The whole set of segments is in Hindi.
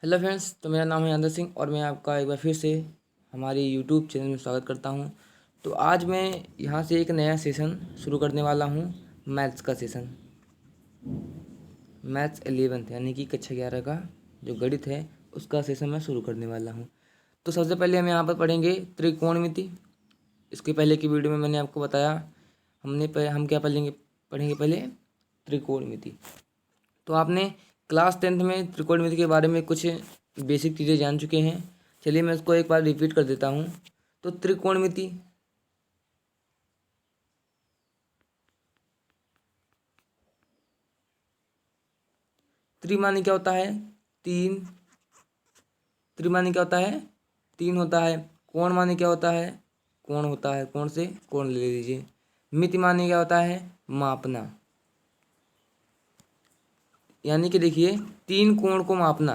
हेलो फ्रेंड्स, तो मेरा नाम है अंदर सिंह और मैं आपका एक बार फिर से हमारे यूट्यूब चैनल में स्वागत करता हूं। तो आज मैं यहां से एक नया सेशन शुरू करने वाला हूं, मैथ्स का सेशन। मैथ्स 11th यानी कि कक्षा 11 का जो गणित है उसका सेशन मैं शुरू करने वाला हूं। तो सबसे पहले हम यहाँ पर पढ़ेंगे त्रिकोणमिति। इसके पहले की वीडियो में मैंने आपको बताया हम क्या पढ़ेंगे पहले त्रिकोणमिति। तो आपने क्लास 10th में त्रिकोणमिति के बारे में कुछ बेसिक चीज़ें जान चुके हैं। चलिए मैं उसको एक बार रिपीट कर देता हूँ। तो त्रिकोणमिति त्रिमानी क्या होता है? तीन। त्रिमानी क्या होता है? तीन होता है। कोण माने क्या होता है? कोण होता है। कोण से कोण ले लीजिए। मिति माने क्या होता है? मापना। यानी कि देखिए, तीन कोण को मापना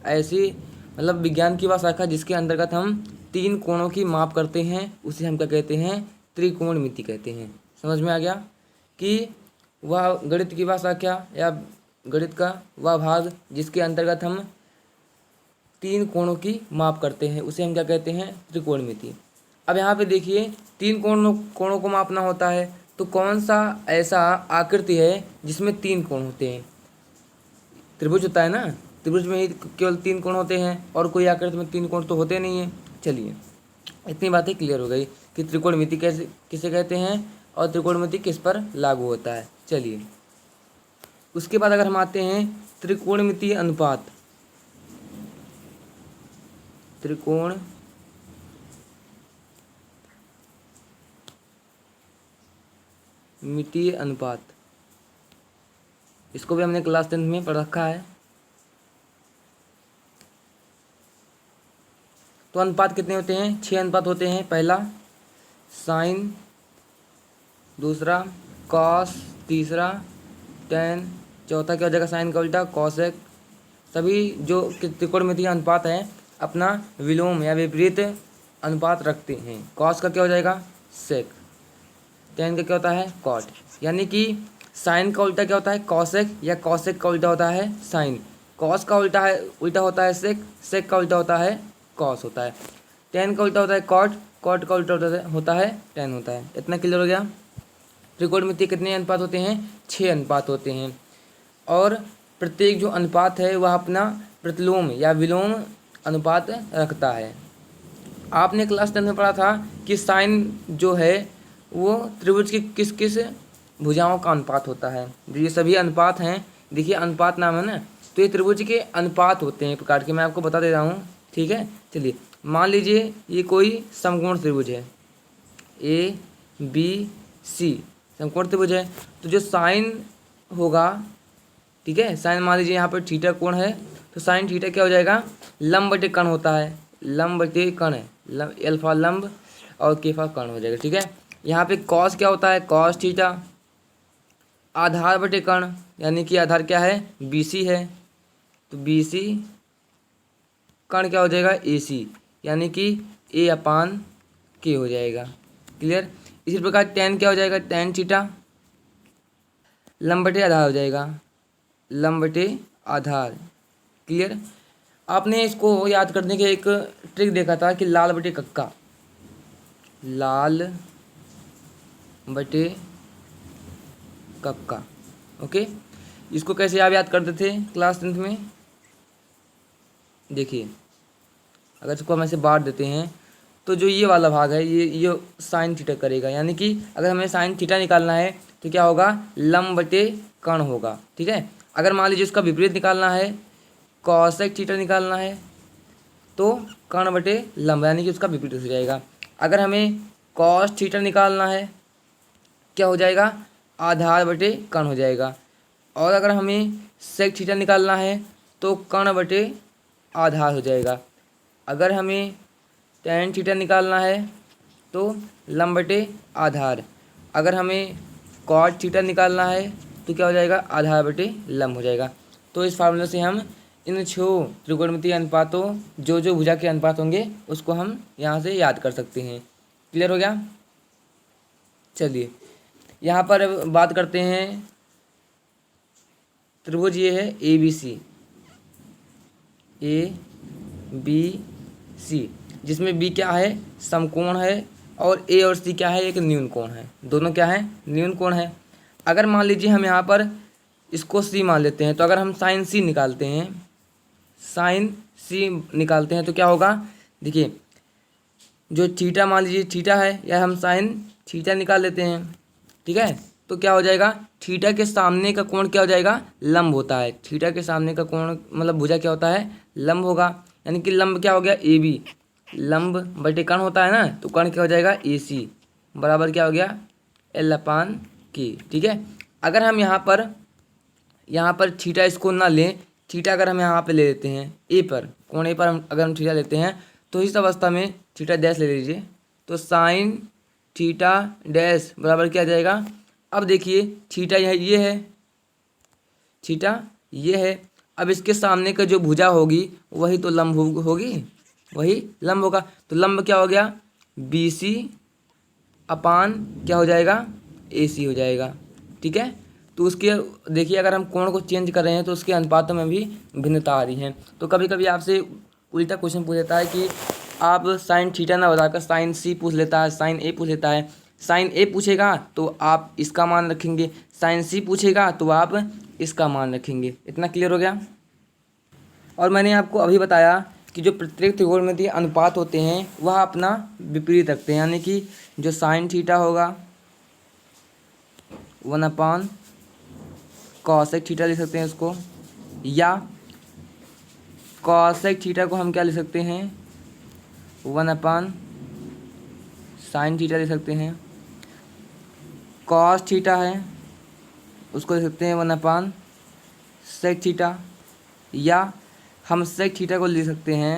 ऐसी मतलब विज्ञान की वह शाखा जिसके अंतर्गत हम तीन कोणों की माप करते हैं उसे हम क्या कहते हैं? त्रिकोणमिति कहते हैं। समझ में आ गया कि वह गणित की वह शाखा या गणित का वह भाग जिसके अंतर्गत हम तीन कोणों की माप करते हैं उसे हम क्या कहते हैं? त्रिकोणमिति। अब यहाँ पे देखिए, तीन कोणों को मापना होता है तो कौन सा ऐसा आकृति है जिसमें तीन कोण होते हैं? त्रिभुज होता है ना। त्रिभुज में ही केवल तीन कोण होते हैं और कोई आकृति में तीन कोण तो होते नहीं हैं। चलिए, इतनी बातें क्लियर हो गई कि त्रिकोणमिति कैसे किसे कहते हैं और त्रिकोणमिति किस पर लागू होता है। चलिए, उसके बाद अगर हम आते हैं त्रिकोणमितीय अनुपात। त्रिकोणमितीय अनुपात, इसको भी हमने क्लास 10th में पढ़ रखा है। तो अनुपात कितने होते हैं? 6 अनुपात होते हैं। पहला साइन, दूसरा कॉस, तीसरा टेन, चौथा क्या हो जाएगा? साइन का उल्टा कॉसेक। सभी जो त्रिकोणमितीय अनुपात हैं अपना विलोम या विपरीत अनुपात रखते हैं। कॉस का क्या हो जाएगा? सेक। टेन का क्या होता है? कॉट। यानी कि साइन का उल्टा क्या होता है? कॉसेक, या कॉसेक का उल्टा होता है साइन। कॉस का उल्टा होता है सेक, सेक का उल्टा होता है कॉस होता है। टेन का उल्टा होता है कॉट, कॉट का उल्टा होता है टेन होता है। इतना क्लियर हो गया। त्रिकोणमिति कितने अनुपात होते हैं? 6 अनुपात होते हैं। और प्रत्येक जो अनुपात है वह अपना प्रतिलोम या विलोम अनुपात रखता है। आपने क्लास 10 में पढ़ा था कि साइन जो है वो त्रिभुज की किस किस भुजाओं का अनुपात होता है। ये सभी अनुपात हैं। देखिए, अनुपात नाम है ना, तो ये त्रिभुज के अनुपात होते हैं एक प्रकार के। मैं आपको बता दे रहा हूँ, ठीक है। चलिए, मान लीजिए ये कोई समकोण त्रिभुज है, ए बी सी समकोण त्रिभुज है। तो जो साइन होगा, ठीक है, साइन मान लीजिए यहाँ पर थीटा कोण है, तो साइन थीटा क्या हो जाएगा? लंब बटे कर्ण होता है। लंब बटे कर्ण है, अल्फा लंब और केफा कर्ण हो जाएगा, ठीक है। यहाँ पे कॉस क्या होता है? Cos theta. आधार बटे कर्ण, यानी कि आधार क्या है? बीसी है, तो बीसी कर्ण क्या हो जाएगा? एसी, यानी कि ए अपान के हो जाएगा। क्लियर। इसी प्रकार टेन क्या हो जाएगा? टेन थीटा लंब बटे आधार हो जाएगा, लंब बटे आधार। क्लियर। आपने इसको याद करने के एक ट्रिक देखा था कि लाल बटे कक्का, लाल बटे कक्का। ओके, इसको कैसे आप याद करते थे क्लास 10th में? देखिए, अगर इसको हम ऐसे बांट देते हैं तो जो ये वाला भाग है ये साइन थीटा करेगा। यानी कि अगर हमें साइन थीटा निकालना है तो क्या होगा? लंब बटे कर्ण होगा, ठीक है। अगर मान लीजिए उसका विपरीत निकालना है, कॉसेक थीटा निकालना है, तो कर्ण बटे लंब, यानी कि उसका विपरीत हो जाएगा। अगर हमें कॉस थीटा निकालना है, क्या हो जाएगा? आधार बटे कर्ण हो जाएगा। और अगर हमें सेक थीटा निकालना है तो कर्ण बटे आधार हो जाएगा। अगर हमें टेन थीटा निकालना है तो लंब बटे आधार। अगर हमें कॉट थीटा निकालना है तो क्या हो जाएगा? आधार बटे लंब हो जाएगा। तो इस फार्मूले से हम इन 6 त्रिकोणमितीय अनुपातों जो जो भुजा के अनुपात होंगे उसको हम यहाँ से याद कर सकते हैं। क्लियर हो गया। चलिए, यहाँ पर बात करते हैं त्रिभुज ये है A B C. A B C, जिसमें बी क्या है, समकोण है, और ए और सी क्या है, एक न्यून कोण है। दोनों क्या है, न्यून कोण है। अगर मान लीजिए हम यहाँ पर इसको सी मान लेते हैं, तो अगर हम साइन सी निकालते हैं, साइन सी निकालते हैं तो क्या होगा, देखिए जो थीटा मान लीजिए थीटा है, या हम साइन थीटा निकाल लेते हैं, ठीक है। तो क्या हो जाएगा, थीटा के सामने का कोण क्या हो जाएगा, लंब होता है। थीटा के सामने का कोण मतलब भुजा क्या होता है, लंब होगा। यानी कि लंब क्या हो गया, ए बी, लंब बटे कर्ण होता है ना, तो कर्ण क्या हो जाएगा, ए सी बराबर क्या हो गया, एल अपान के, ठीक है। अगर हम यहाँ पर थीटा इसको ना लें, थीटा अगर हम यहाँ पे ले लेते हैं ए पर, कोण ए पर अगर हम थीटा लेते हैं, तो इस अवस्था में थीटा डैश ले लीजिए, तो साइन थीटा डैश बराबर क्या आ जाएगा। अब देखिए थीटा ये है, थीटा ये है। अब इसके सामने का जो भुजा होगी वही तो लंब होगी, वही लंब होगा। तो लंब क्या हो गया, बी सी अपान क्या हो जाएगा, ए सी हो जाएगा, ठीक है। तो उसके देखिए अगर हम कोण को चेंज कर रहे हैं तो उसके अनुपातों में भी भिन्नता आ रही है। तो कभी कभी आपसे उल्टा क्वेश्चन पूछ लेता है कि आप साइन थीटा ना बताकर साइन सी पूछ लेता है, साइन ए पूछ लेता है। साइन ए पूछेगा तो आप इसका मान रखेंगे, साइन सी पूछेगा तो आप इसका मान रखेंगे। इतना क्लियर हो गया। और मैंने आपको अभी बताया कि जो प्रत्येक त्रिकोणमितीय अनुपात होते हैं वह अपना विपरीत रखते हैं, यानी कि जो साइन थीटा होगा 1 कॉसेक थीटा लिख सकते हैं इसको, या कॉसेक थीटा को हम क्या लिख सकते हैं, 1 साइन थीटा लिख सकते हैं। कॉस थीटा है उसको लिख सकते हैं 1 सेक थीटा, या हम सेक थीटा को लिख सकते हैं,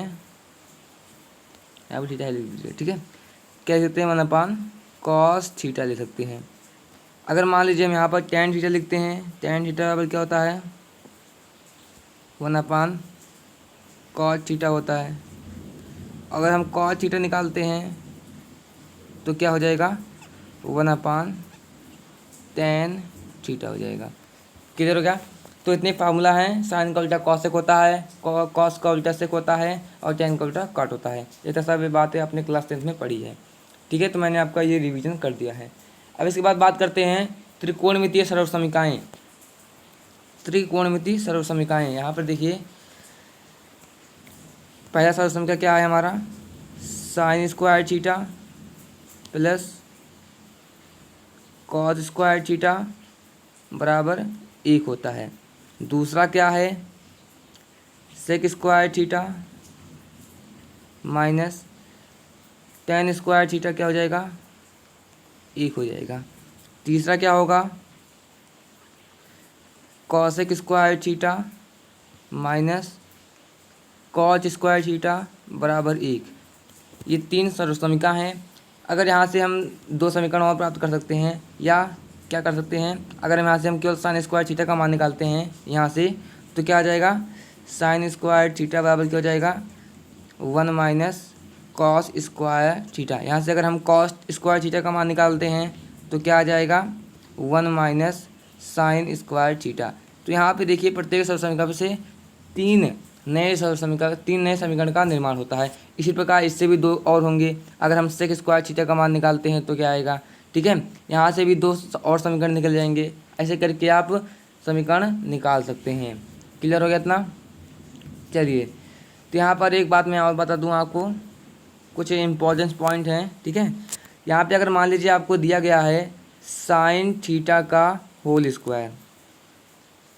यहाँ पर थीटा है लिख दीजिए, ठीक है। क्या लिख सकते हैं, 1 कॉस थीटा लिख सकते हैं। अगर मान लीजिए हम यहाँ पर टेन थीटा लिखते हैं, टेन थीटा बराबर क्या होता है, 1 कॉस थीटा होता है। अगर हम कॉस थीटा निकालते हैं तो क्या हो जाएगा, 1 टेन थीटा हो जाएगा। क्लियर हो गया। तो इतने फार्मूला हैं, साइन का उल्टा कॉसेक होता है, कॉस का उल्टा सेक होता है, और टेन का उल्टा कॉट होता है। ये तो सब बातें आपने क्लास 10th में पढ़ी है, ठीक है। तो मैंने आपका ये रिवीजन कर दिया है। अब इसके बाद बात करते हैं त्रिकोणमितीय सर्वसमीकाएँ। त्रिकोणमितीय सर्वसमीकाएँ, यहाँ पर देखिए पहला सर्वसमीका क्या है हमारा, sine square theta plus cos square theta बराबर 1 होता है। दूसरा क्या है, sec square theta minus tan square theta क्या हो जाएगा, 1 हो जाएगा। तीसरा क्या होगा, cosec square theta minus cos square theta बराबर 1। ये 3 सर्वसमीका हैं। अगर यहाँ से हम 2 समीकरण और प्राप्त कर सकते हैं, या क्या कर सकते हैं, अगर हम यहाँ से हम केवल साइन स्क्वायर थीटा का मान निकालते हैं यहाँ से, तो क्या आ जाएगा, साइन स्क्वायर थीटा बराबर क्या हो जाएगा, 1 माइनस कॉस स्क्वायर थीटा। यहाँ से अगर हम कॉस स्क्वायर थीटा का मान निकालते हैं तो क्या आ जाएगा, 1 माइनस साइन स्क्वायर थीटा। तो यहाँ पे देखिए प्रत्येक सर्वसमीका से 3 नए समीकरण का निर्माण होता है। इसी प्रकार इससे भी 2 और होंगे। अगर हम सेक स्क्वायर थीटा का मान निकालते हैं तो क्या आएगा, ठीक है। यहाँ से भी 2 और समीकरण निकल जाएंगे। ऐसे करके आप समीकरण निकाल सकते हैं। क्लियर हो गया इतना। चलिए, तो यहाँ पर एक बात मैं और बता दूँ आपको, कुछ इम्पोर्टेंट पॉइंट हैं, ठीक है। यहाँ पे अगर मान लीजिए आपको दिया गया है साइन थीटा का होल स्क्वायर,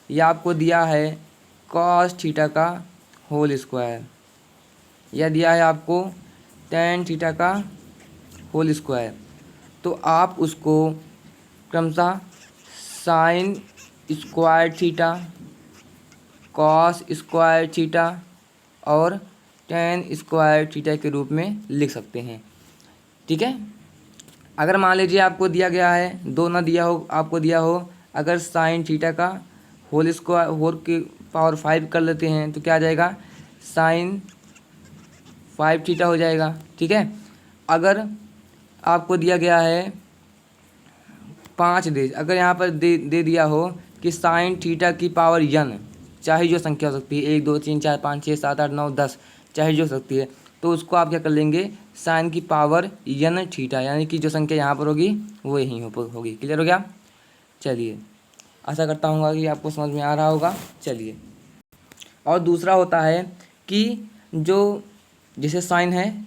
या आपको दिया है कॉस थीटा का होल स्क्वायर, या दिया है आपको टेन थीटा का होल स्क्वायर, तो आप उसको क्रमशः sign square theta, cos square theta और टेन स्क्वायर थीटा के रूप में लिख सकते हैं, ठीक है। अगर मान लीजिए आपको दिया गया है, 2 ना दिया हो, आपको दिया हो अगर साइन थीटा का होल स्क्वायर होल की पावर 5 कर लेते हैं तो क्या आ जाएगा, साइन 5 थीटा हो जाएगा, ठीक है। अगर आपको दिया गया है 5 अगर यहाँ पर दे दिया हो कि साइन थीटा की पावर n, चाहे जो संख्या हो सकती है, 1 2 3 4 5 6 7 8 9 10, चाहे जो हो सकती है, तो उसको आप क्या कर लेंगे, साइन की पावर n थीटा, यानी कि जो संख्या यहाँ पर होगी वो यहीं होगी। क्लियर हो गया। चलिए, आशा करता हूँ कि आपको समझ में आ रहा होगा। चलिए, और दूसरा होता है कि जो जैसे साइन है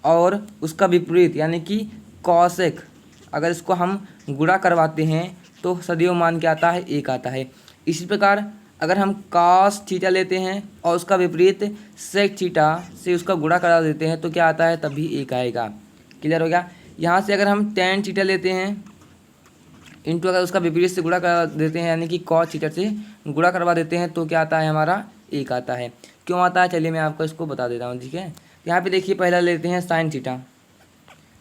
और उसका विपरीत यानी कि कॉसेक, अगर इसको हम गुणा करवाते हैं तो सदैव मान क्या आता है, 1 आता है। इसी प्रकार अगर हम कॉस थीटा लेते हैं और उसका विपरीत सेक थीटा से उसका गुणा करा देते हैं तो क्या आता है, तभी 1 आएगा। क्लियर हो गया। यहाँ से अगर हम टेन थीटा लेते हैं इंटू अगर उसका विपरीत से गुणा करा देते हैं यानी कि कॉस थीटा से गुणा करवा देते हैं तो क्या आता है, हमारा 1 आता है। क्यों आता है, चलिए मैं आपको इसको बता देता हूँ। ठीक है, यहाँ पे देखिए, पहला लेते हैं साइन थीटा,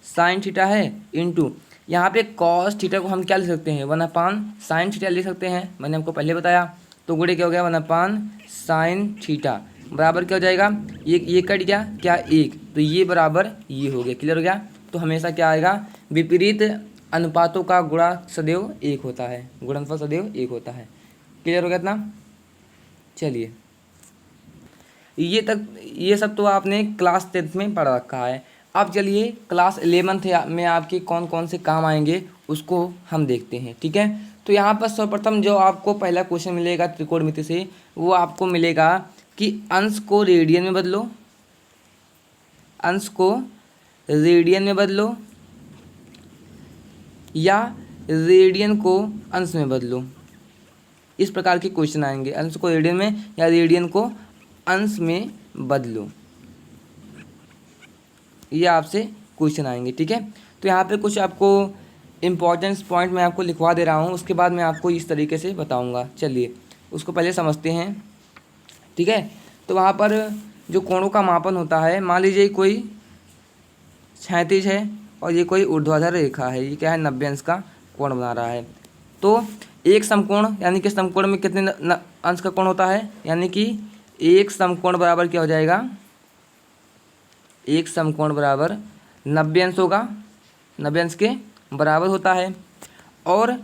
साइन थीटा है इंटू यहाँ पे कॉस थीटा को हम क्या लिख सकते हैं, 1 साइन थीटा लिख सकते हैं, मैंने आपको पहले बताया। तो गुणे क्या हो गया, 1 साइन थीटा बराबर क्या हो जाएगा, ये कट गया क्या, 1, तो ये बराबर ये हो गया। क्लियर हो गया। तो हमेशा क्या आएगा, विपरीत अनुपातों का गुणा सदैव 1 होता है, गुणनफल सदैव 1 होता है। क्लियर हो गया इतना। चलिए, ये सब तो आपने क्लास 10th में पढ़ रखा है। अब चलिए क्लास 11th में आपके कौन कौन से काम आएंगे उसको हम देखते हैं। ठीक है, तो यहाँ पर सर्वप्रथम जो आपको पहला क्वेश्चन मिलेगा त्रिकोणमिति से, वो आपको मिलेगा कि अंश को रेडियन में बदलो, अंश को रेडियन में बदलो या रेडियन को अंश में बदलो। इस प्रकार के क्वेश्चन आएंगे, अंश को रेडियन में या रेडियन को अंश में बदलो, ये आपसे क्वेश्चन आएंगे। ठीक है, तो यहाँ पे कुछ आपको इम्पोर्टेंस पॉइंट मैं आपको लिखवा दे रहा हूँ, उसके बाद मैं आपको इस तरीके से बताऊँगा। चलिए उसको पहले समझते हैं। ठीक है, तो वहाँ पर जो कोणों का मापन होता है, मान लीजिए कोई क्षैतिज है और ये कोई ऊर्ध्वाधर रेखा है, ये क्या है, 90 अंश का कोण बना रहा है। तो एक समकोण यानी कि समकोण में कितने अंश का कोण होता है, यानी कि एक समकोण बराबर क्या हो जाएगा, एक समकोण बराबर 90 अंश होगा, 90 अंश के बराबर होता है। और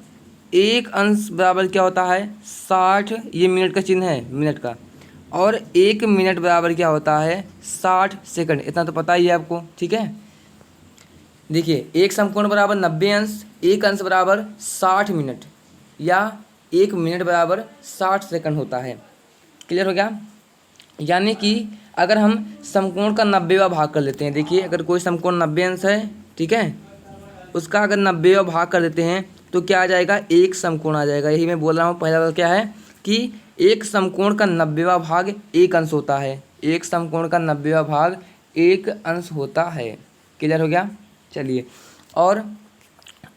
एक अंश बराबर क्या होता है, 60, ये मिनट का चिन्ह है, मिनट का, और 1 मिनट बराबर क्या होता है, 60 सेकंड। इतना तो पता ही है आपको। ठीक है, देखिए एक समकोण बराबर 90 अंश, एक अंश बराबर 60 मिनट या 1 मिनट बराबर 60 सेकंड होता है। क्लियर हो गया। यानी कि अगर हम समकोण का 90वां भाग कर लेते हैं, देखिए अगर कोई समकोण 90 अंश है, ठीक है, उसका अगर 90वां भाग कर देते हैं तो क्या आ जाएगा, एक समकोण आ जाएगा। यही मैं बोल रहा हूँ, पहला वाला क्या है कि एक समकोण का 90वां भाग एक अंश होता है, एक समकोण का 90वां भाग एक अंश होता है। क्लियर हो गया। चलिए, और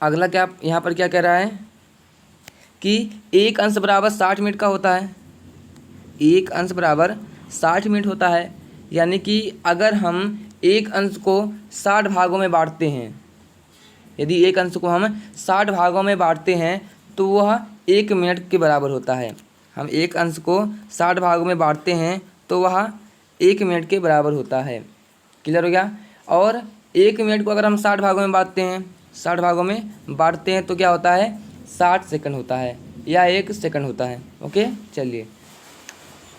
अगला क्या यहाँ पर क्या कह रहा है कि एक अंश बराबर 60 मिनट का होता है, एक अंश बराबर 60 मिनट होता है। यानी कि अगर हम एक अंश को 60 भागों में बांटते हैं, यदि एक अंश को हम 60 भागों में बांटते हैं तो वह 1 मिनट के बराबर होता है। हम एक अंश को 60 भागों में बांटते हैं तो वह 1 मिनट के बराबर होता है। क्लियर हो गया। और 1 मिनट को अगर हम 60 भागों में बांटते हैं, 60 भागों में बांटते हैं तो क्या होता है, 60 सेकंड होता है या 1 सेकंड होता है। ओके, चलिए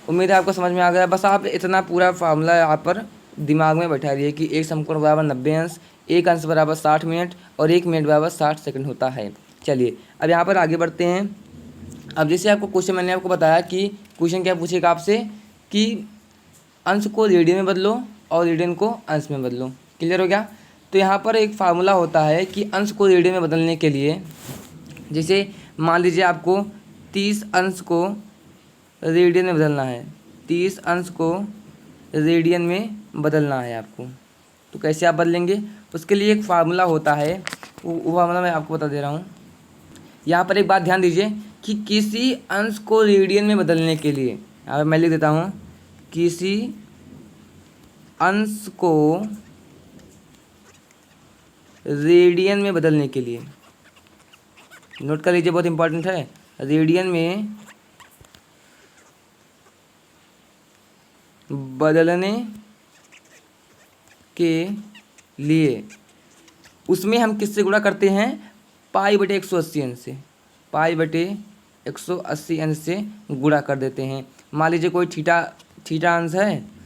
उम्मीद है आपको समझ में आ गया। बस आप इतना पूरा फार्मूला यहाँ पर दिमाग में बैठा रहिए कि एक समकोण बराबर 90 अंश, एक अंश बराबर 60 मिनट और 1 मिनट बराबर 60 सेकंड होता है। चलिए अब यहाँ पर आगे बढ़ते हैं। अब जैसे आपको क्वेश्चन मैंने आपको बताया कि क्वेश्चन क्या पूछेगा आपसे कि अंश को रेडियन में बदलो और रेडियन को अंश में बदलो। क्लियर हो गया। तो यहाँ पर एक फार्मूला होता है कि अंश को रेडियन में बदलने के लिए, जैसे मान लीजिए आपको 30 अंश को रेडियन में बदलना है, 30 अंश को रेडियन में बदलना है आपको, तो कैसे आप बदलेंगे, उसके लिए एक फार्मूला होता है, वो फार्मूला मैं आपको बता दे रहा हूँ। यहाँ पर एक बात ध्यान दीजिए कि किसी अंश को रेडियन में बदलने के लिए, यहाँ पर मैं लिख देता हूँ, किसी अंश को रेडियन में बदलने के लिए, नोट कर लीजिए बहुत इंपॉर्टेंट है, रेडियन में बदलने के लिए उसमें हम किससे गुणा करते हैं, पाई बटे 180 अंश से, पाई बटे 180 अंश से गुणा कर देते हैं। मान लीजिए कोई थीटा अंश है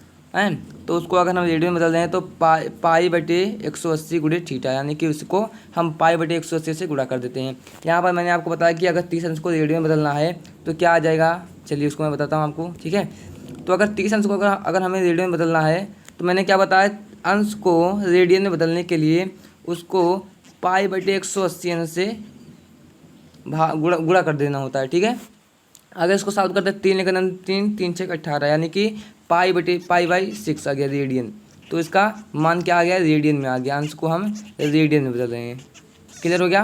तो उसको अगर हम रेडियन में बदल दें तो पाई बटे 180 गुणे थीटा, यानी कि उसको हम पाई बटे 180 से गुणा कर देते हैं। यहाँ पर मैंने आपको बताया कि अगर 30 अंश को रेडियन में बदलना है तो क्या आ जाएगा, चलिए उसको मैं बताता हूँ आपको, ठीक है। तो अगर 30 अंश को अगर हमें रेडियन में बदलना है तो मैंने क्या बताया, अंश को रेडियन में बदलने के लिए उसको पाई बटे 180 अंश से गुणा कर देना होता है, ठीक है। अगर इसको सॉल्व करते हैं 3 लेकर 3 6 18, यानी कि पाई बाई 6 आ गया रेडियन। तो इसका मान क्या आ गया, रेडियन में आ गया। अंश को हम रेडियन में बदल रहे हैं। क्लियर हो गया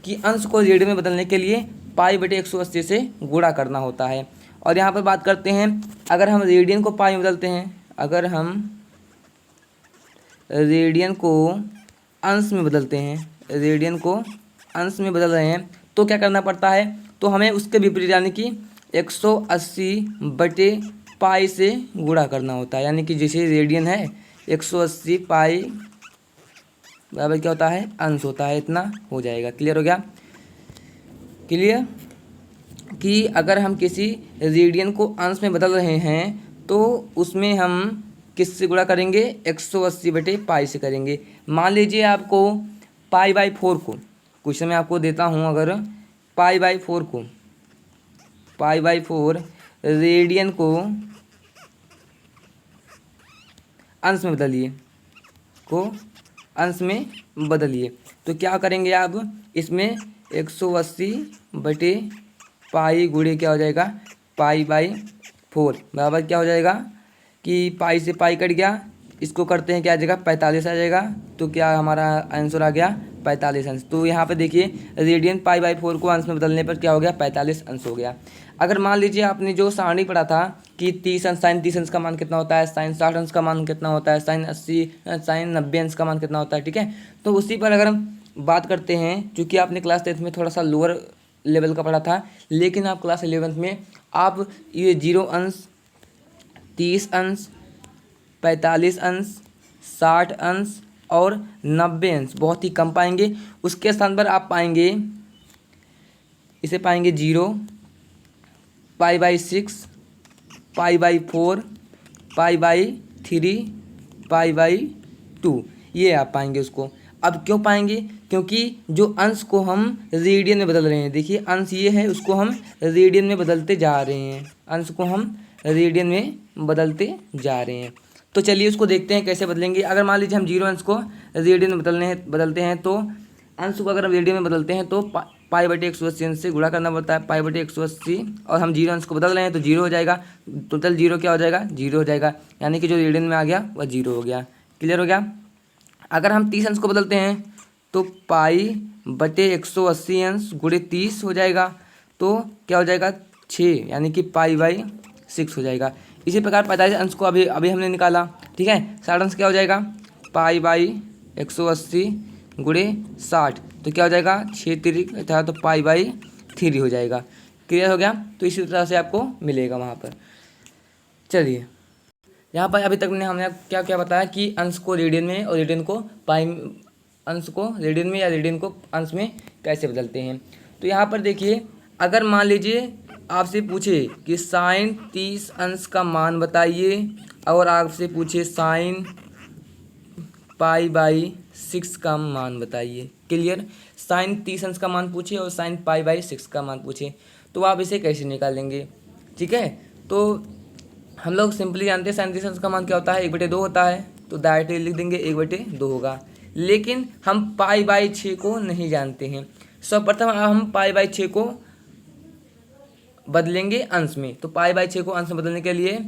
कि अंश को रेडियन में बदलने के लिए पाई बटे 180 से गुणा करना होता है। और यहाँ पर बात करते हैं, अगर हम रेडियन को पाई में बदलते हैं, अगर हम रेडियन को अंश में बदलते हैं, रेडियन को अंश में बदल रहे हैं तो क्या करना पड़ता है, तो हमें उसके विपरीत यानी कि 180 बटे पाई से गुणा करना होता है। यानी कि जैसे रेडियन है 180 पाई बराबर क्या होता है, अंश होता है, इतना हो जाएगा। क्लियर हो गया। क्लियर कि अगर हम किसी रेडियन को अंश में बदल रहे हैं तो उसमें हम किससे गुणा करेंगे, 180 बटे पाई से करेंगे। मान लीजिए आपको पाई बाई 4 को, क्वेश्चन मैं आपको देता हूँ, अगर पाई बाई 4 रेडियन को अंश में बदलिए तो क्या करेंगे आप, इसमें 180 बटे पाई गुणे क्या हो जाएगा, पाई बाई 4 बराबर क्या हो जाएगा कि पाई से पाई कट गया, इसको करते हैं क्या आ जाएगा, 45 आ जाएगा। तो क्या हमारा आंसर आ गया 45 अंश। तो यहाँ पे देखिए रेडियन पाई बाई 4 को अंश में बदलने पर क्या हो गया, 45 अंश हो गया। अगर मान लीजिए आपने जो सारणी पढ़ा था कि 30 अंश साइन 30 अंश का मान कितना होता है, साइन 60 अंश का मान कितना होता है, साइन 90 अंश का मान कितना होता है, ठीक है। तो उसी पर अगर हम बात करते हैं, चूँकि आपने क्लास 10th में थोड़ा सा लोअर लेवल का पढ़ा था, लेकिन आप क्लास 11th में आप ये 0 अंश, 30 अंश, 45 अंश, 60 अंश और 90 अंश बहुत ही कम पाएंगे। उसके स्थान पर आप पाएंगे, इसे पाएंगे 0, pi by 6, pi by 4, pi by 3, pi by 2, ये आप पाएंगे उसको। अब क्यों पाएंगे, क्योंकि जो अंश को हम रेडियन में बदल रहे हैं, देखिए अंश ये है, उसको हम रेडियन में बदलते जा रहे हैं, अंश को हम रेडियन में बदलते जा रहे हैं। तो चलिए उसको देखते हैं कैसे बदलेंगे। अगर मान लीजिए हम 0 अंश को रेडियन में बदलते हैं तो अंश को अगर हम रेडियन में बदलते हैं तो पाई बटे 180 अंश से गुणा करना पड़ता है, पाई बटे 180, और हम 0 अंश को बदल रहे हैं तो 0 हो जाएगा। टोटल 0 क्या हो जाएगा, 0 हो जाएगा, यानी कि जो रेडियन में आ गया वह 0 हो गया। क्लियर हो गया। अगर हम 30 अंश को बदलते हैं तो पाई बटे 180 अंश गुणे 30 हो जाएगा, तो क्या हो जाएगा 6, यानी कि पाई बाई 6 हो जाएगा। इसी प्रकार 45 अंश को अभी हमने निकाला, ठीक है। 60 अंश क्या हो जाएगा, पाई बाई 180 गुणे 60, तो क्या हो जाएगा 6 तिरिक था, तो पाई बाई 3 हो जाएगा। क्लियर हो गया। तो इसी तरह से आपको मिलेगा वहाँ पर। चलिए यहाँ पर अभी तक हमने क्या क्या बताया कि अंश को रेडियन में और रेडियन को अंश को रेडियन में या रेडियन को अंश में कैसे बदलते हैं। तो यहाँ पर देखिए, अगर मान लीजिए आपसे पूछे कि साइन 30 अंश का मान बताइए और आपसे पूछे साइन पाई बाई 6 का मान बताइए। क्लियर। साइन 30 अंश का मान पूछे और साइन पाई बाई 6 का मान पूछे तो आप इसे कैसे निकालेंगे, ठीक है। तो हम लोग सिंपली जानते हैं साइन 30 अंश का मान क्या होता है, 1/2 होता है, तो डायरेक्टली लिख देंगे 1/2 होगा। लेकिन हम पाई बाई 6 को नहीं जानते हैं। सर्वप्रथम हम पाई बाई 6 को बदलेंगे अंश में। तो पाई बाई 6 को अंश में बदलने के लिए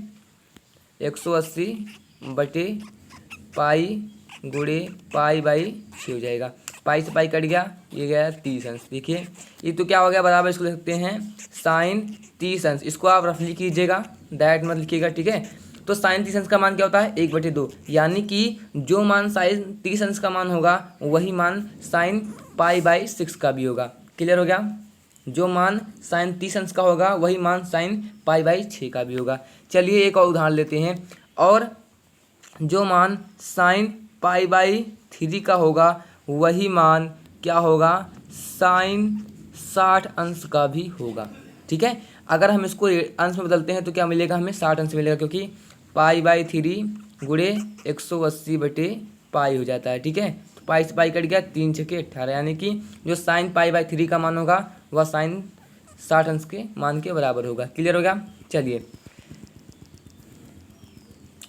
180 बटे पाई गुणे पाई बाई 6 हो जाएगा। पाई से पाई कट गया, ये गया 30 अंश। देखिए ये तो क्या हो गया, बराबर इसको लिख सकते हैं साइन 30 अंश। इसको आप रफली कीजिएगा, डायरेक्ट मत लिखिएगा, ठीक है। तो साइन 30 अंश का मान क्या होता है, 1/2, यानी कि जो मान साइन 30 अंश का मान होगा वही मान साइन पाई बाई 6 का भी होगा। क्लियर हो गया। जो मान साइन 30 अंश का होगा वही मान साइन पाई बाई 6 का भी होगा। चलिए एक और उदाहरण लेते हैं। और जो मान साइन पाई बाई 3 का होगा वही मान क्या होगा, साइन 60 अंश का भी होगा। ठीक है, अगर हम इसको अंश में बदलते हैं तो क्या मिलेगा, हमें 60 अंश मिलेगा, क्योंकि पाई/3 गुणे 180/पाई हो जाता है। ठीक है, तो पाई से पाई कट गया, 3 छके 18, यानी कि जो साइन पाई/3 का मान होगा वह साइन 60 अंश के मान के बराबर होगा। क्लियर हो गया। चलिए,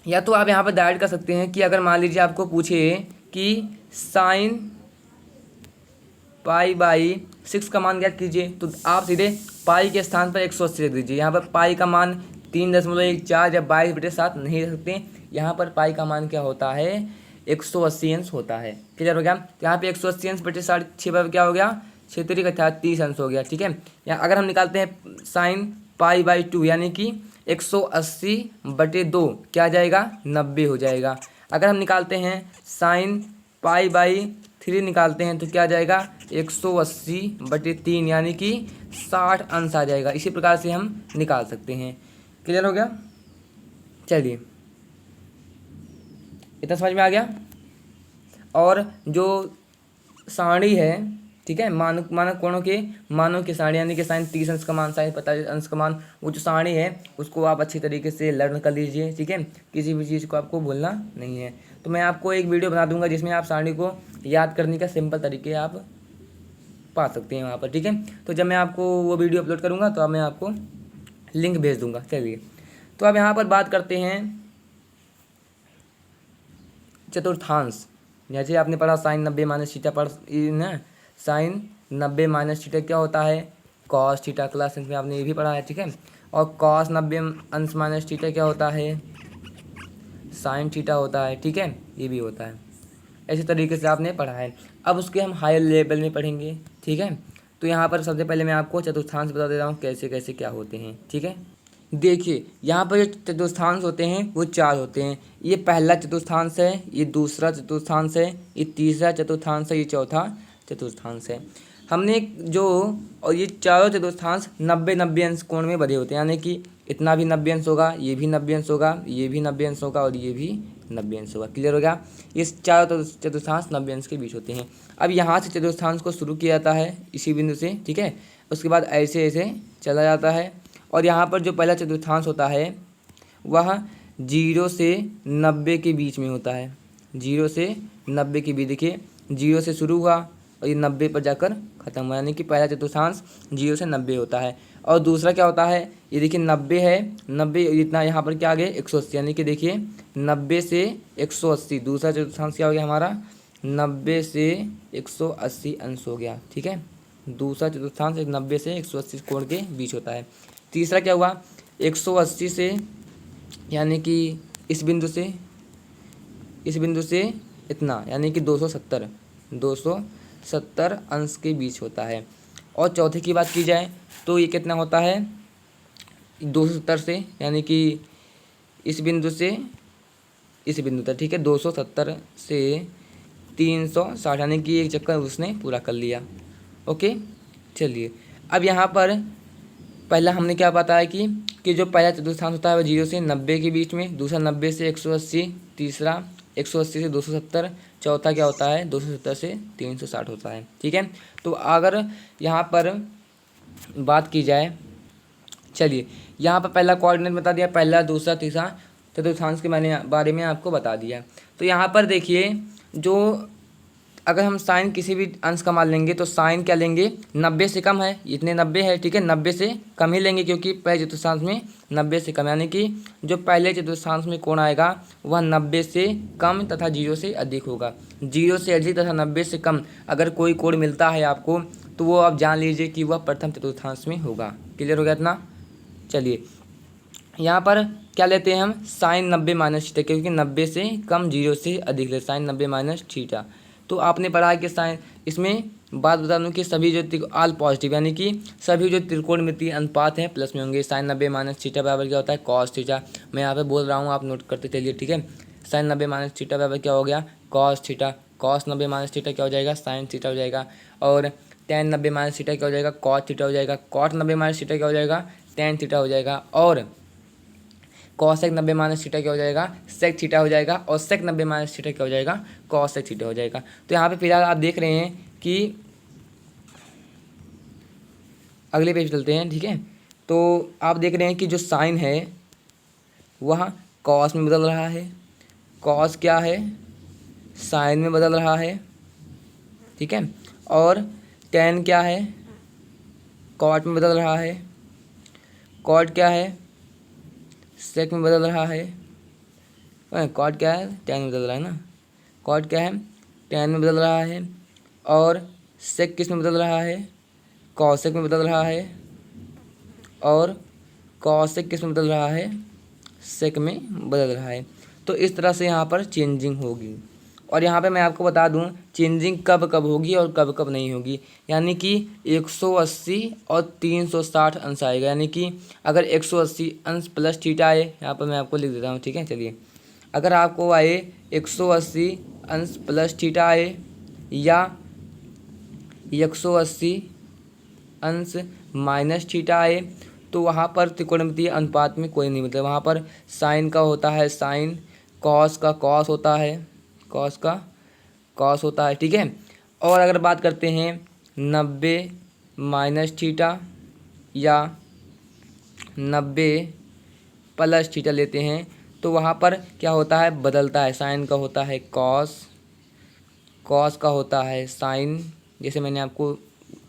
या तो आप यहाँ पर डायरेक्ट कर सकते हैं कि अगर मान लीजिए आपको पूछे कि साइन पाई/6 का मान ज्ञात कीजिए, तो आप सीधे पाई के स्थान पर 180 रख दीजिए। यहाँ पर पाई का मान 3.14 या 22/7 नहीं रख सकते। यहाँ पर पाई का मान क्या होता है, 180 अंश होता है। क्लियर हो गया। तो यहाँ पे 180 अंश बटे 6 पर क्या हो गया, 6×3 = 30 अंश हो गया। ठीक है, या अगर हम निकालते हैं साइन पाई/2 यानी कि 180/2 क्या आ जाएगा, 90 हो जाएगा। अगर हम निकालते हैं साइन पाई/3 निकालते हैं तो क्या आ जाएगा, 180/3 यानी कि 60 अंश आ जाएगा। इसी प्रकार से हम निकाल सकते हैं। क्लियर हो गया। चलिए, इतना समझ में आ गया। और जो सारणी है, ठीक है, मानक कोणों के मानों की सारणी, यानी कि साइन 30 अंश का मान, साइन 45 अंश का मान, वो जो सारणी है उसको आप अच्छी तरीके से लर्न कर लीजिए। ठीक है, किसी भी चीज़ को आपको भूलना नहीं है। तो मैं आपको एक वीडियो बना दूंगा जिसमें आप सारणी को याद करने का सिंपल तरीके आप पा सकते हैं वहाँ पर। ठीक है, तो जब मैं आपको वो वीडियो अपलोड करूँगा तो मैं आपको लिंक भेज दूँगा। चलिए, तो अब यहाँ पर बात करते हैं चतुर्थांश। जैसे आपने पढ़ा साइन 90 - थीटा ना, साइन 90 - थीटा क्या होता है, कॉस थीटा। क्लास में आपने ये भी पढ़ा है। ठीक है, और कॉस 90 - थीटा क्या होता है, साइन थीटा होता है। ठीक है, ये भी होता है। ऐसे तरीके से आपने पढ़ा है। अब उसके हम हायर लेवल में पढ़ेंगे। ठीक है, तो यहाँ पर सबसे पहले मैं आपको चतुर्थांश बता दे रहा हूँ कैसे कैसे क्या होते हैं। ठीक है, देखिए यहाँ पर जो चतुर्थांश होते हैं वो 4 होते हैं। ये पहला चतुर्थांश है, ये दूसरा चतुर्थांश है, ये तीसरा चतुर्थांश है, ये चौथा चतुर्थांश है। हमने जो, और ये चारों चतुर्थांश 90 अंश कोण में बधे होते हैं, यानी कि इतना भी 90 अंश होगा, ये भी 90 अंश होगा, ये भी 90 अंश होगा और ये भी 90 अंश होगा। क्लियर हो गया। ये चारों चतुर्थांश 90 अंश के बीच होते हैं। अब यहाँ से चतुर्थांश को शुरू किया जाता है इसी बिंदु से। ठीक है, उसके बाद ऐसे ऐसे चला जाता है। और यहाँ पर जो पहला चतुर्थांश होता है वह 0 से 90 के बीच में होता है। 0 से 90 के बीच, देखिए 0 से शुरू हुआ और ये 90 पर जाकर ख़त्म हुआ, यानी कि पहला चतुर्थांश 0 से 90 होता है। और दूसरा क्या होता है, ये देखिए 90 है, 90 इतना यहाँ पर क्या आ गया 180, यानी कि देखिए 90 से 180 दूसरा चतुर्थांश क्या हो गया हमारा, 90 से 180 अंश हो गया। ठीक है, दूसरा चतुर्थांश 90 से 180 कोण के बीच होता है। तीसरा क्या हुआ, 180 से, यानी कि इस बिंदु से इतना, यानी कि 270 अंश के बीच होता है। और चौथे की बात की जाए तो ये कितना होता है, 270 से, यानी कि इस बिंदु से इस बिंदु तक। ठीक है, 270 से 360, यानी कि एक चक्कर उसने पूरा कर लिया। ओके, चलिए, अब यहाँ पर पहला हमने क्या बताया कि जो पहला चतुर्थांश होता है वह 0 से 90 के बीच में, दूसरा 90 से 180, तीसरा 180 से 270, चौथा क्या होता है 270 से 360 होता है। ठीक है, तो अगर यहाँ पर बात की जाए, चलिए यहाँ पर पहला कोऑर्डिनेट बता दिया, पहला दूसरा तीसरा चतुर्थांश के बारे में आपको बता दिया। तो यहाँ पर देखिए, जो अगर हम साइन किसी भी अंश का मान लेंगे तो साइन क्या लेंगे, 90 से कम है, इतने 90 है। ठीक है, 90 से कम ही लेंगे, क्योंकि पहले चतुर्थांश में 90 से कम, यानी कि जो पहले चतुर्थांश में कोण आएगा वह 90 से कम तथा 0 से अधिक होगा। 0 से अधिक तथा 90 से कम अगर कोई कोण मिलता है आपको तो वो आप जान लीजिए कि वह प्रथम चतुर्थांश में होगा। क्लियर हो गया इतना। चलिए, यहाँ पर क्या लेते हैं हम, साइन 90 - थीटा, क्योंकि 90 से कम 0 से अधिक ले, साइन 90 - थीटा। तो आपने पढ़ा कि साइन, इसमें बात बता दूँ कि सभी जो ऑल पॉजिटिव, यानी कि सभी जो त्रिकोणमितीय अनुपात हैं प्लस में होंगे। साइन 90 - थीटा बराबर क्या होता है, कॉस थीटा। मैं यहाँ पे बोल रहा हूँ, आप नोट करते चलिए। ठीक है, साइन 90 - थीटा बराबर क्या हो गया, कॉस थीटा। कॉस 90 - थीटा क्या हो जाएगा, साइन थीटा हो जाएगा। और टेन 90 - थीटा क्या हो जाएगा, कॉट थीटा हो जाएगा। कॉट 90 - थीटा क्या हो जाएगा, टेन थीटा हो जाएगा। और कॉसेक 90 - थीटा क्या हो जाएगा, सेक थीटा हो जाएगा। और सेक 90 - थीटा क्या हो जाएगा, कॉसेक थीटा हो जाएगा। तो यहाँ पे फिलहाल आप देख रहे हैं कि अगले पेज चलते हैं, ठीक है। तो आप देख रहे हैं कि जो साइन है वह कॉस में बदल रहा है, कॉस क्या है, साइन में बदल रहा है, ठीक है। और टेन क्या है, कॉट में बदल रहा है, कॉट क्या है, सेक में बदल रहा है, कॉट क्या है, टेन में बदल रहा है ना, कॉट क्या है, टेन में बदल रहा है। और सेक किस में बदल रहा है, कॉसेक में बदल रहा है। और कॉसेक किस में बदल रहा है, सेक में बदल रहा है। तो इस तरह से यहाँ पर चेंजिंग होगी। और यहाँ पे मैं आपको बता दूँ चेंजिंग कब कब होगी और कब कब नहीं होगी। यानी कि 180 और 360 अंश आएगा। यानी कि अगर 180 अंश प्लस थीटा आए, यहाँ पर मैं आपको लिख देता हूँ, ठीक है। चलिए, अगर आपको आए 180 अंश प्लस थीटा आए या 180 अंश माइनस थीटा आए, तो वहाँ पर त्रिकोणमितीय अनुपात में कोई नहीं, मतलब वहाँ पर साइन का होता है साइन, कॉस का कॉस होता है, कॉस का कॉस होता है, ठीक है। और अगर बात करते हैं 90 माइनस थीटा या 90 प्लस थीटा लेते हैं, तो वहाँ पर क्या होता है, बदलता है। साइन का होता है कॉस, कॉस का होता है साइन, जैसे मैंने आपको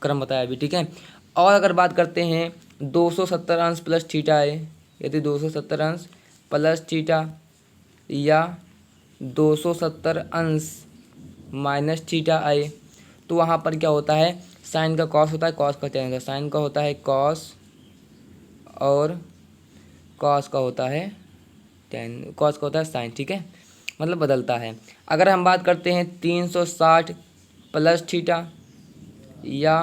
क्रम बताया अभी, ठीक है। और अगर बात करते हैं 270 अंश प्लस थीटा है, यदि 270 अंश प्लस थीटा या 270 अंश माइनस थीटा आए, तो वहाँ पर क्या होता है, साइन का कॉस होता है, कॉस का टेन का, साइन का होता है कॉस और कॉस का होता है टेन, कॉस का होता है साइन, ठीक है, मतलब बदलता है। अगर हम बात करते हैं 360 प्लस थीटा या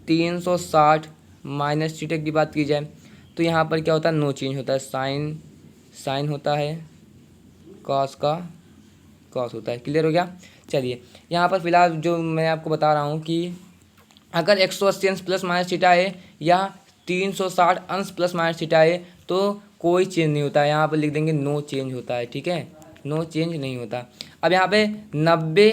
360 माइनस थीटा की बात की जाए, तो यहाँ पर क्या होता है, नो चेंज होता है। साइन साइन होता है, कॉस का कॉस होता है। क्लियर हो गया। चलिए, यहाँ पर फिलहाल जो मैं आपको बता रहा हूँ कि अगर 180 अंश प्लस माइनस थीटा है या 360 अंश प्लस माइनस थीटा है, तो कोई चेंज नहीं होता है। यहाँ पर लिख देंगे नो चेंज होता है, ठीक है, नो चेंज नहीं होता। अब यहाँ पे 90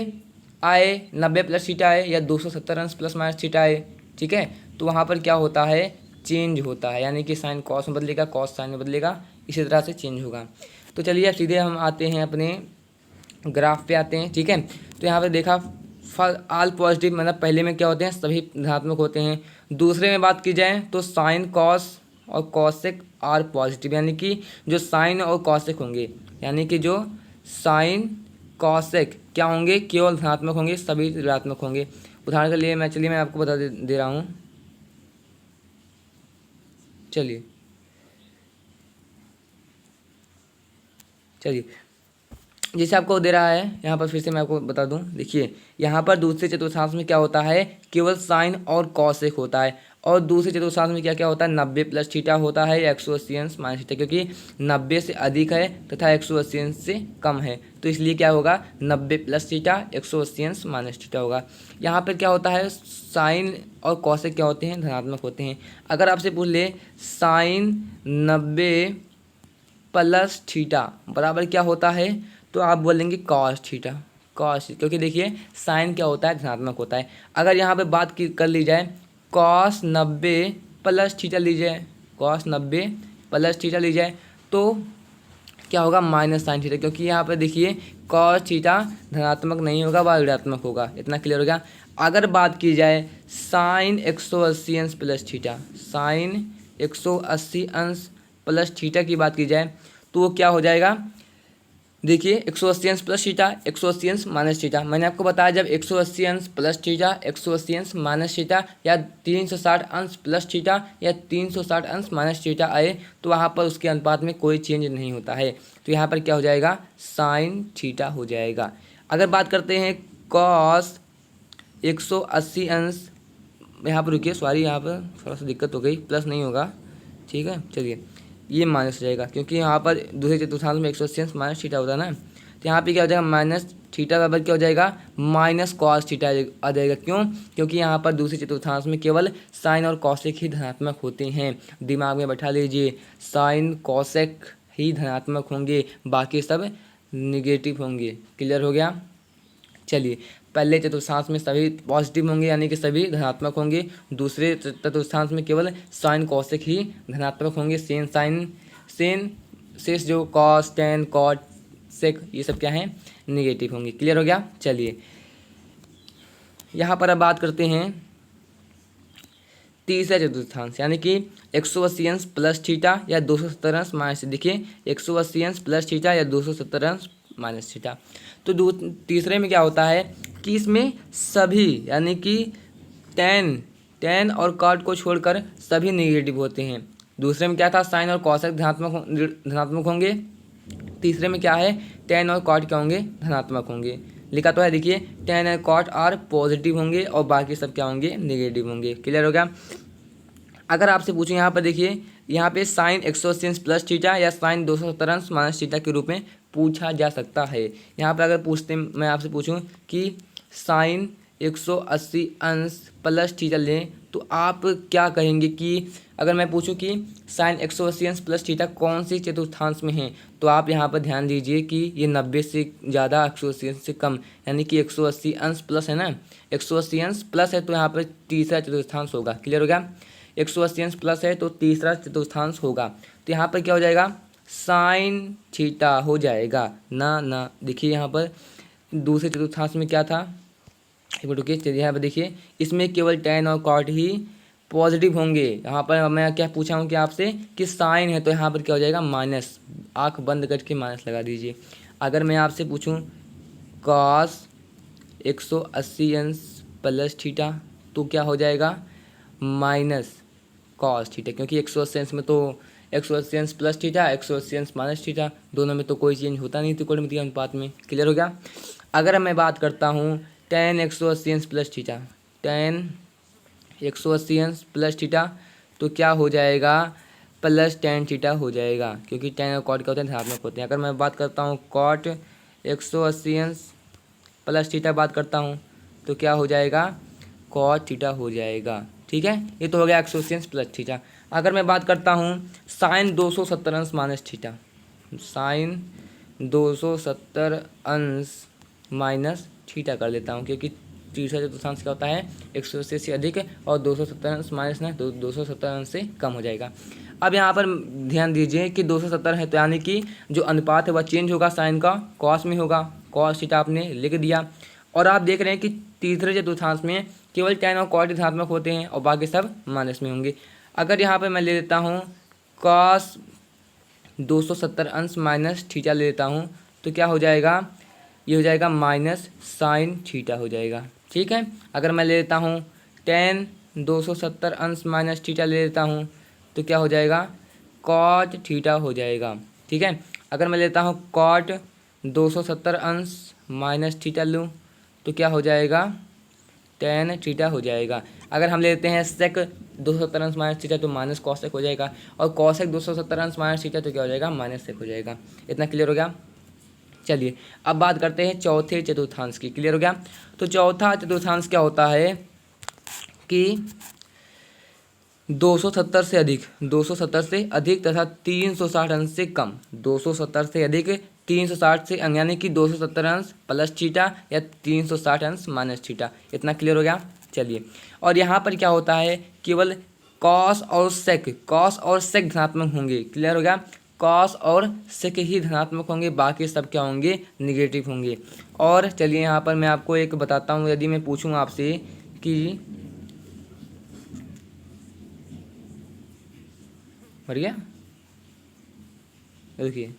आए, 90 प्लस थीटा है या 270 अंश प्लस माइनस थीटा है, ठीक है, तो वहाँ पर क्या होता है, चेंज होता है। यानी कि साइन कॉस में बदलेगा, कॉस साइन में बदलेगा, इसी तरह से चेंज होगा। तो चलिए अब सीधे हम आते हैं अपने ग्राफ पे आते हैं, ठीक है। तो यहाँ पे देखा फॉर ऑल पॉजिटिव, मतलब पहले में क्या होते हैं, सभी धनात्मक होते हैं। दूसरे में बात की जाए तो साइन कॉस और कॉसेक आर पॉजिटिव, यानी कि जो साइन और कॉसेक होंगे, यानी कि जो साइन कॉसेक क्या होंगे, केवल धनात्मक होंगे, सभी ऋणात्मक होंगे। उदाहरण के लिए मैं आपको बता दे रहा हूँ। चलिए चलिए जैसे आपको दे रहा है, यहाँ पर फिर से मैं आपको बता दूँ। देखिए, यहाँ पर दूसरे चतुर्थांश में क्या होता है, केवल साइन और कॉसेक होता है। और दूसरे चतुर्थांश में क्या क्या होता है, 90 प्लस थीटा होता है या 180 अंश माइनस थीटा, क्योंकि 90 से अधिक है तथा 180 अंश से कम है, तो इसलिए क्या होगा, 90 प्लस थीटा 180 अंश माइनस थीटा होगा। यहाँ पर क्या होता है, साइन और कॉसेक क्या होते हैं, धनात्मक होते हैं। अगर आपसे पूछ ले साइन 90 प्लस थीटा बराबर क्या होता है, तो आप बोलेंगे कॉस थीटा, कॉस, क्योंकि देखिए साइन क्या होता है, धनात्मक होता है। अगर यहाँ पे बात की कर ली जाए कॉस 90 प्लस थीटा ली जाए, कॉस 90 प्लस थीटा ली जाए, तो क्या होगा, माइनस साइन थीटा, क्योंकि यहाँ पे देखिए कॉस थीटा धनात्मक नहीं होगा, वह ऋणात्मक होगा। इतना क्लियर हो गया। अगर बात की जाए साइन 180 अंश प्लस थीटा, साइन 180 अंश प्लस थीटा की बात की जाए, तो वो क्या हो जाएगा, देखिए 180 अंश प्लस थीटा, 180 अंश माइनस थीटा। मैंने आपको बताया जब 180 अंश प्लस थीटा, 180 अंश माइनस थीटा या 360 अंश प्लस थीटा या 360 अंश माइनस थीटा आए, तो वहाँ पर उसके अनुपात में कोई चेंज नहीं होता है। तो यहाँ पर क्या हो जाएगा, साइन थीटा हो जाएगा। अगर बात करते हैं कॉस 180 अंश, यहाँ पर रुकिए, सॉरी यहाँ पर थोड़ा सा दिक्कत हो गई, प्लस नहीं होगा, ठीक है। चलिए, ये माइनस हो जाएगा, क्योंकि यहाँ पर दूसरे चतुर्थांश में 180 अंश माइनस थीटा होता है ना, तो यहाँ पे क्या हो जाएगा, माइनस थीटा बराबर क्या हो जाएगा, माइनस कॉस थीटा आ जाएगा। क्यों, क्योंकि यहाँ पर दूसरे चतुर्थांश में केवल साइन और कॉसेक ही धनात्मक होते हैं। दिमाग में बैठा लीजिए, साइन कॉसेक ही धनात्मक होंगे, बाकी सब निगेटिव होंगे। क्लियर हो गया। चलिए, पहले चतुर्थांश में सभी पॉजिटिव होंगे यानी कि सभी धनात्मक होंगे, दूसरे चतुर्थांश में केवल साइन कॉसेक ही धनात्मक होंगे। सेन शेष जो कॉस टेन कॉट सेक ये सब क्या हैं, निगेटिव होंगे। क्लियर हो गया। चलिए यहाँ पर अब बात करते हैं तीसरा चतुर्थांश यानी कि 180 अंश प्लस थीटा या 270 अंश माइनस। देखिए 180 अंश प्लस थीटा या 270 अंश माइनस थीटा। तो तीसरे में क्या होता है कि इसमें सभी यानी कि टेन और कॉट को छोड़कर सभी नेगेटिव होते हैं। दूसरे में क्या था, साइन और कॉसेक धनात्मक होंगे। तीसरे में क्या है, टेन और कॉट क्या होंगे, धनात्मक होंगे। लिखा तो है देखिए, टेन और कॉट आर पॉजिटिव होंगे और बाकी सब क्या होंगे, नेगेटिव होंगे। क्लियर हो गया। अगर आपसे पूछूं यहाँ पर देखिए, यहाँ पे साइन 180 अंश प्लस थीटा या साइन 270 अंश माइनस थीटा के रूप में पूछा जा सकता है। यहाँ पर अगर मैं आपसे पूछूं कि साइन 180 अंश प्लस थीटा लें तो आप क्या कहेंगे कि अगर मैं पूछूं कि साइन 180 अंश प्लस थीटा कौन सी चतुर्थांश में है, तो आप यहाँ पर ध्यान दीजिए कि ये 90 से ज़्यादा 180 अंश से कम, यानी कि 180 अंश प्लस है ना, 180 अंश प्लस है तो यहाँ पर तीसरा चतुर्थांश होगा। क्लियर हो गया। 180 अंश प्लस है तो तीसरा चतुर्थांश होगा। तो यहाँ पर क्या हो जाएगा, साइन थीटा हो जाएगा ना। देखिए यहाँ पर दूसरे चतुर्थांश में क्या था, एक मिनट रुकिए। चलिए यहाँ पर देखिए, इसमें केवल टेन और कॉट ही पॉजिटिव होंगे। यहाँ पर मैं क्या पूछा हूँ कि आपसे कि साइन है तो यहाँ पर क्या हो जाएगा, माइनस। आँख बंद करके माइनस लगा दीजिए। अगर मैं आपसे पूछूँ कॉस 180 अंश प्लस थीटा तो क्या हो जाएगा, माइनस कॉस थीटा, क्योंकि 180 अंश में तो 180 अंश प्लस थीटा 180 अंश माइनस थीटा, दोनों में तो कोई चेंज होता नहीं त्रिकोणमितीय अनुपात में। क्लियर हो गया। अगर मैं बात करता हूँ टेन 180 अंश प्लस थीटा, टेन 180 अंश प्लस थीटा तो क्या हो जाएगा, प्लस टेन थीटा हो जाएगा, क्योंकि टेन और कॉट क्या होते हैं, धनात्मक होते हैं। अगर मैं बात करता हूँ कॉट 180 अंश प्लस थीटा बात करता हूँ तो क्या हो जाएगा, कॉट थीटा हो जाएगा। ठीक है, ये तो हो गया 180 अंश प्लस थीटा। अगर मैं बात करता हूँ साइन 270 अंश माइनस थीटा, साइन 270 अंश माइनस थीटा कर लेता हूँ, क्योंकि तीसरा चतुर्थांश क्या होता है, 180 से अधिक और 270 अंश माइनस ना, तो 270 अंश से कम हो जाएगा। अब यहाँ पर ध्यान दीजिए कि 270 है तो यानी कि जो अनुपात है वह चेंज होगा, साइन का कॉस में होगा, कॉस थीटा आपने लिख दिया। और आप देख रहे हैं कि तीसरे चतुर्थांश में केवल टेन और कॉट धनात्मक होते हैं और बाकी सब माइनस में होंगे। अगर यहाँ पर मैं ले लेता हूँ कॉस 270 अंश माइनस थीटा ले लेता हूँ तो क्या हो जाएगा, ये हो जाएगा माइनस साइन थीटा हो जाएगा। ठीक है। अगर मैं ले लेता हूँ टेन 270 अंश माइनस थीटा ले लेता हूँ तो क्या हो जाएगा, कॉट थीटा हो जाएगा। ठीक है। अगर मैं लेता हूँ कॉट 270 अंश माइनस थीटा लूँ तो क्या हो जाएगा, टेन थीटा हो जाएगा। अगर हम लेते हैं सेक 270 अंश माइनस थीटा तो माइनस कॉसेक हो जाएगा, और कॉसेक 270 अंश माइनस थीटा तो क्या हो जाएगा, माइनस सेक हो जाएगा। इतना क्लियर हो गया। चलिए अब बात करते हैं चौथे चतुर्थांश की। क्लियर हो गया। तो चौथा चतुर्थांश क्या होता है कि 270 से अधिक, 270 से अधिक तथा 360 अंश से कम, 270 से अधिक 360 से यानी कि 270 अंश प्लस थीटा या 360 अंश माइनस थीटा। इतना क्लियर हो गया। चलिए, और यहाँ पर क्या होता है, केवल कॉस और सेक धनात्मक होंगे। क्लियर हो गया। कॉस और सेक ही धनात्मक होंगे, बाकी सब क्या होंगे, निगेटिव होंगे। और चलिए यहाँ पर मैं आपको एक बताता हूँ, यदि मैं पूछूँ आपसे कि बढ़िया देखिए,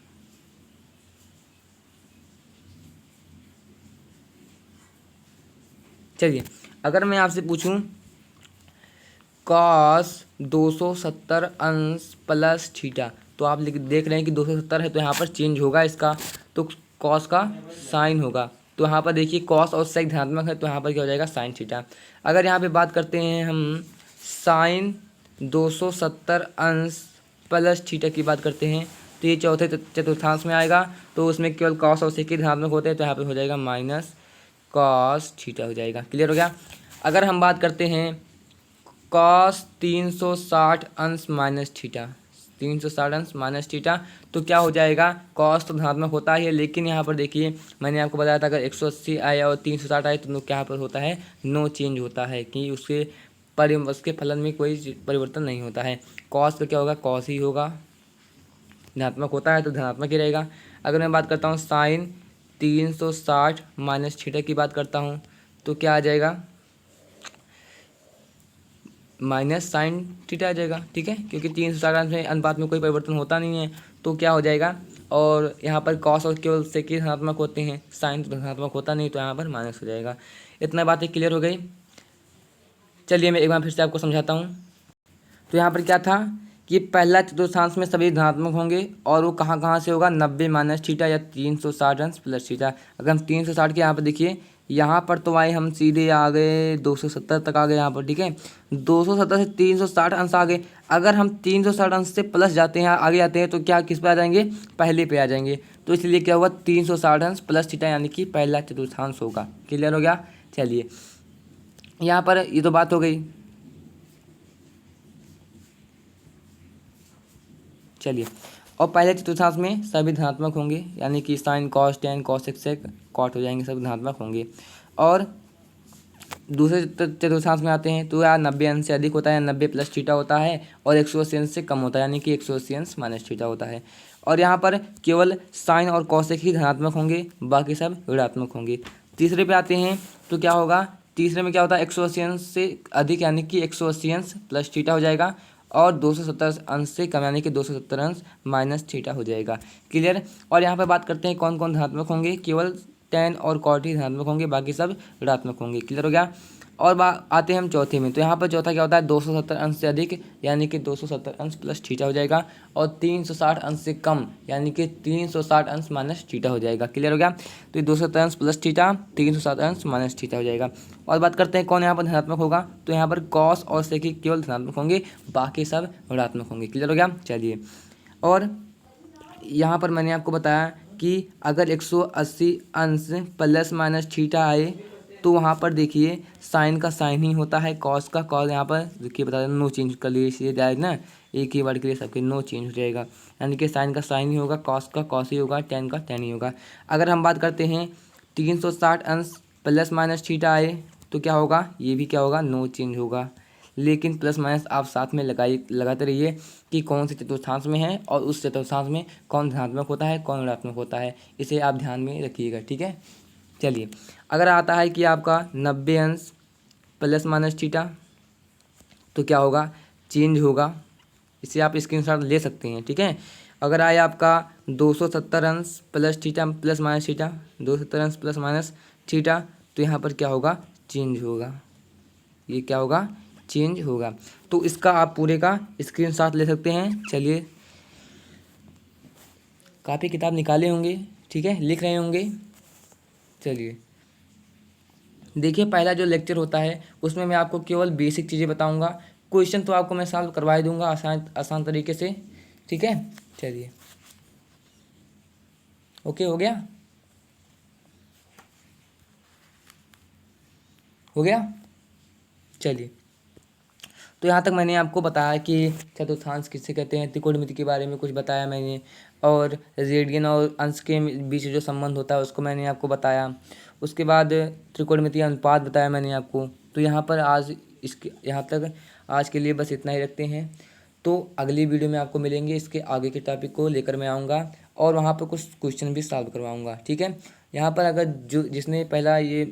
चलिए अगर मैं आपसे पूछूं कॉस 270 अंश प्लस थीटा तो आप देख रहे हैं कि 270 है तो यहाँ पर चेंज होगा इसका, तो कॉस का साइन होगा। तो यहाँ पर देखिए कॉस और सेक धनात्मक है तो यहाँ पर क्या हो जाएगा, साइन थीटा। अगर यहाँ पे बात करते हैं हम साइन 270 अंश प्लस थीटा की बात करते हैं तो ये चौथे चतुर्थांश में आएगा, तो उसमें केवल कॉस और सेक ही धनात्मक होते हैं तो यहाँ पर हो जाएगा माइनस कॉस थीटा हो जाएगा। क्लियर हो गया। अगर हम बात करते हैं कॉस 360 अंश माइनस थीटा, 360 अंश माइनस थीटा, तो क्या हो जाएगा, कॉस तो धनात्मक होता ही है, लेकिन यहाँ पर देखिए मैंने आपको बताया था अगर 180 आया और 360 आए तो क्या पर होता है, नो चेंज होता है, कि उसके फलन में कोई परिवर्तन नहीं होता है। कॉस पे क्या होगा, कॉस ही होगा, धनात्मक होता है तो धनात्मक ही रहेगा। अगर मैं बात करता हूँ साइन 360 माइनस थीटा की बात करता हूँ तो क्या आ जाएगा, माइनस साइन थीटा आ जाएगा, ठीक है, क्योंकि 360 अंश में अनुपात में कोई परिवर्तन होता नहीं है तो क्या हो जाएगा। और यहाँ पर कॉस और केवल सेक ही धनात्मक होते हैं, साइन तो धनात्मक होता नहीं, तो यहाँ पर माइनस हो जाएगा। इतना बातें क्लियर हो गई। चलिए मैं एक बार फिर से आपको समझाता हूँ। तो यहाँ पर क्या था कि पहला चतुर्थांश में सभी धनात्मक होंगे और वो कहाँ कहाँ से होगा, 90 माइनस थीटा या 360 अंश प्लस थीटा। अगर हम 360 के यहाँ पर देखिए, यहाँ पर तो आए हम सीधे आ गए 270 तक आ गए यहाँ पर, ठीक है, 270 से 360 अंश आ गए। अगर हम 360 अंश से प्लस जाते हैं, आगे जाते हैं, तो क्या किस पे आ जाएंगे, पहले पे आ जाएंगे। तो इसलिए क्या होगा, 360 अंश प्लस थीटा यानी कि पहला चतुर्थांश होगा। क्लियर हो गया। चलिए यहाँ पर ये तो बात हो गई। चलिए, और पहले चतुर्थांश में सभी धनात्मक होंगे, यानी कि sine cos tan cos sec cot हो जाएंगे, सभी धनात्मक होंगे। और दूसरे चतुर्थांश में आते हैं तो यार 90 अंश से अधिक होता है, 90 प्लस थीटा होता है, और 180 अंश से कम होता है, यानी कि 180 अंश माइनस थीटा होता है। और यहाँ पर केवल साइन और कॉसेक ही धनात्मक होंगे, बाकी सब ऋणात्मक होंगे। तीसरे पे आते हैं तो क्या होगा, तीसरे में क्या होता है, 180 अंश से अधिक यानी कि 180 अंश प्लस थीटा हो जाएगा, और 270 अंश से कम यानी कि 270 अंश माइनस थीटा हो जाएगा। क्लियर। और यहाँ पर बात करते हैं कौन कौन धनात्मक होंगे, केवल टेन और कॉट ही धनात्मक होंगे, बाकी सब ऋणात्मक होंगे। क्लियर हो गया। और आते हैं हम चौथे में। तो यहाँ पर चौथा क्या होता है, 270 अंश से अधिक यानी कि 270 अंश प्लस थीटा हो जाएगा, और 360 अंश से कम यानी कि 360 अंश माइनस थीटा हो जाएगा। क्लियर हो गया। तो ये 270 अंश प्लस थीटा, 360 अंश माइनस थीटा हो जाएगा। और बात करते हैं कौन यहाँ पर धनात्मक होगा, तो यहाँ पर कॉस और सेक केवल धनात्मक होंगे, बाकी सब ऋणात्मक होंगे। क्लियर हो गया। चलिए, और यहाँ पर मैंने आपको बताया कि अगर 180 अंश प्लस माइनस थीटा आए तो वहाँ पर देखिए साइन का साइन ही होता है, कॉस का कॉस, यहाँ पर देखिए बता दें नो चेंज कर लिए, इसलिए डायरेक्ट ना एक ही वर्ड के लिए सबके नो चेंज हो जाएगा, यानी कि साइन का साइन ही होगा, कॉस का कॉस ही होगा, टेन का टेन ही होगा। अगर हम बात करते हैं 360 अंश प्लस माइनस थीटा आए तो क्या होगा, ये भी क्या होगा, नो चेंज होगा। लेकिन प्लस माइनस आप साथ में लगाते रहिए कि कौन से चतुर्थांश में है और उस चतुर्थांश में कौन धनात्मक होता है कौन ऋणात्मक होता है, इसे आप ध्यान में रखिएगा, ठीक है। चलिए, अगर आता है कि आपका 90 अंश प्लस माइनस थीटा तो क्या होगा, चेंज होगा, इसे आप स्क्रीनशॉट ले सकते हैं, ठीक है। अगर आया आपका 270 अंश plus theta plus minus theta, 270 अंश प्लस माइनस थीटा, तो यहाँ पर क्या होगा, चेंज होगा, ये क्या होगा, चेंज होगा। तो इसका आप पूरे का स्क्रीनशॉट ले सकते हैं। चलिए, काफ़ी किताब निकाले होंगे, ठीक है, लिख रहे होंगे। चलिए देखिए, पहला जो लेक्चर होता है उसमें मैं आपको केवल बेसिक चीज़ें बताऊंगा, क्वेश्चन तो आपको मैं सॉल्व करवा ही दूंगा आसान आसान तरीके से, ठीक है। चलिए, ओके, हो गया, हो गया। चलिए, तो यहाँ तक मैंने आपको बताया कि चतुर्थांश किससे कहते हैं, त्रिकोणमिति के बारे में कुछ बताया मैंने, और रेडियन और अंश के बीच जो संबंध होता है उसको मैंने आपको बताया। उसके बाद त्रिकोणमिति अनुपात बताया मैंने आपको। तो यहाँ पर आज इसके यहाँ तक आज के लिए बस इतना ही रखते हैं। तो अगली वीडियो में आपको मिलेंगे, इसके आगे के टॉपिक को लेकर मैं आऊँगा और वहाँ पर कुछ क्वेश्चन भी सॉल्व करवाऊँगा, ठीक है। यहाँ पर अगर जो जिसने पहला ये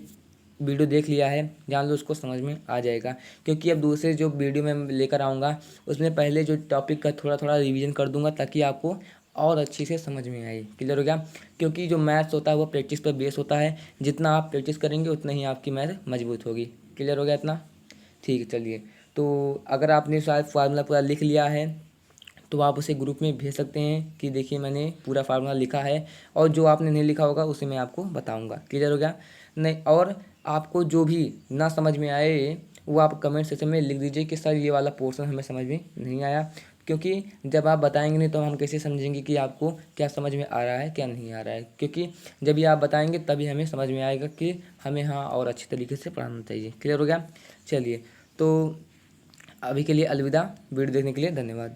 वीडियो देख लिया है जान लो, उसको समझ में आ जाएगा, क्योंकि अब दूसरे जो वीडियो में लेकर आऊँगा उसमें पहले जो टॉपिक का थोड़ा थोड़ा रिवीजन कर दूंगा ताकि आपको और अच्छी से समझ में आए। क्लियर हो गया। क्योंकि जो मैथ्स होता है वो प्रैक्टिस पर बेस होता है, जितना आप प्रैक्टिस करेंगे उतना ही आपकी मैथ मजबूत होगी। क्लियर हो गया इतना, ठीक है। चलिए, तो अगर आपने शायद फार्मूला पूरा लिख लिया है तो आप उसे ग्रुप में भेज सकते हैं कि देखिए मैंने पूरा फार्मूला लिखा है, और जो आपने नहीं लिखा होगा उसे मैं आपको बताऊंगा। क्लियर हो गया। नहीं, और आपको जो भी ना समझ में आए वो आप कमेंट सेक्शन में लिख दीजिए कि सर ये वाला पोर्शन हमें समझ में नहीं आया, क्योंकि जब आप बताएंगे नहीं तो हम कैसे समझेंगे कि आपको क्या समझ में आ रहा है क्या नहीं आ रहा है, क्योंकि जब भी आप बताएंगे तभी हमें समझ में आएगा कि हमें हाँ और अच्छी तरीके से पढ़ाना चाहिए। क्लियर हो गया। चलिए, तो अभी के लिए अलविदा। वीडियो देखने के लिए धन्यवाद।